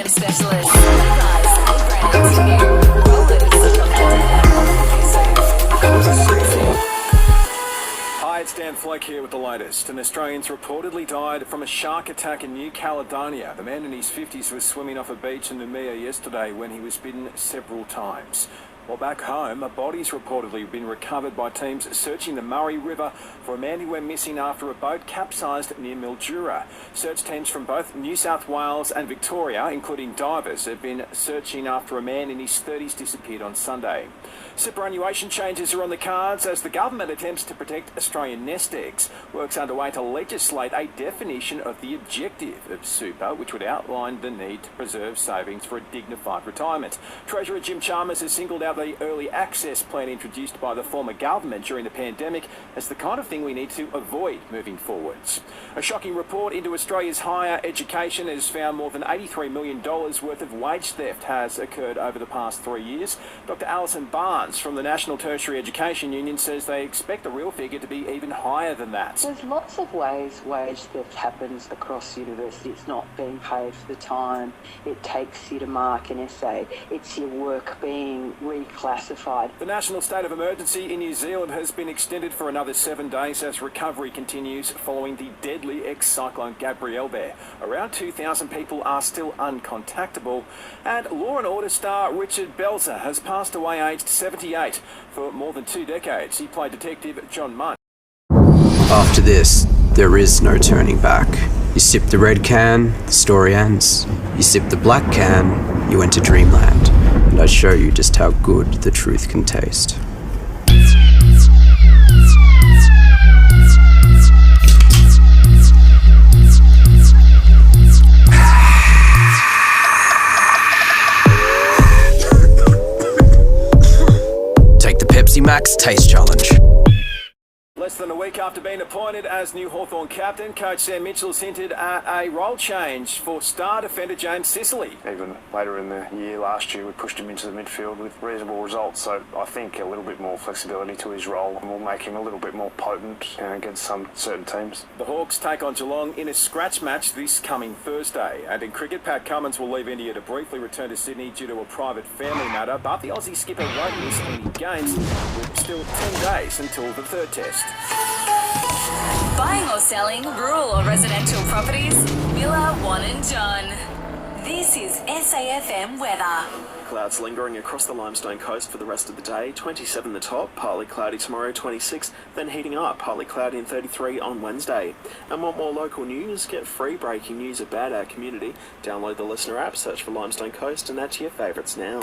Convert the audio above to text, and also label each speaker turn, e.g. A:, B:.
A: specialists. Brands new rollers
B: Hi, it's Flake here with the latest. An Australian's reportedly died from a shark attack in New Caledonia. The man in his 50s was swimming off a beach in Noumea yesterday when he was bitten several times. While back home, a body's reportedly been recovered by teams searching the Murray River for a man who went missing after a boat capsized near Mildura. Search teams from both New South Wales and Victoria, including divers, have been searching after a man in his 30s disappeared on Sunday. Superannuation changes are on the cards as the government attempts to protect Australian nest eggs. Work's underway to legislate a definition of the objective of super, which would outline the need to preserve savings for a dignified retirement. Treasurer Jim Chalmers has singled out the early access plan introduced by the former government during the pandemic as the kind of thing we need to avoid moving forwards. A shocking report into Australia's higher education has found more than $83 million worth of wage theft has occurred over the past 3 years. Dr. Alison Barnes from the National Tertiary Education Union says they expect the real figure to be even higher than that.
C: There's lots of ways wage theft happens across university. It's not being paid for the time it takes you to mark an essay. It's your work being reclassified.
B: The national state of emergency in New Zealand has been extended for another 7 days as recovery continues following the deadly ex-cyclone Gabrielle there. Around 2,000 people are still uncontactable, and Law and Order star Richard Belzer has passed away aged 78. For more than 2 decades, he played Detective John Munn.
D: After this, there is no turning back. You sip the red can, the story ends. You sip the black can, you enter dreamland. And I show you just how good the truth can taste. Take the Pepsi Max Taste Challenge.
B: Less than a week after being appointed as new Hawthorn captain, coach Sam Mitchell's hinted at a role change for star defender James Sicily.
E: Even later in the year last year, we pushed him into the midfield with reasonable results, so I think a little bit more flexibility to his role will make him a little bit more potent against some certain teams.
B: The Hawks take on Geelong in a scratch match this coming Thursday. And in cricket, Pat Cummins will leave India to briefly return to Sydney due to a private family matter, but the Aussie skipper won't miss any games with still 10 days until the third test.
A: Buying or selling rural or residential properties? Miller, Wan and John. This is SAFM weather.
F: Clouds lingering across the Limestone coast for the rest of the day. 27 the top, partly cloudy tomorrow, 26, then heating up, partly cloudy and 33 on Wednesday. And want more local news? Get free breaking news about our community. Download the Listener app, search for Limestone Coast and add to your favourites now.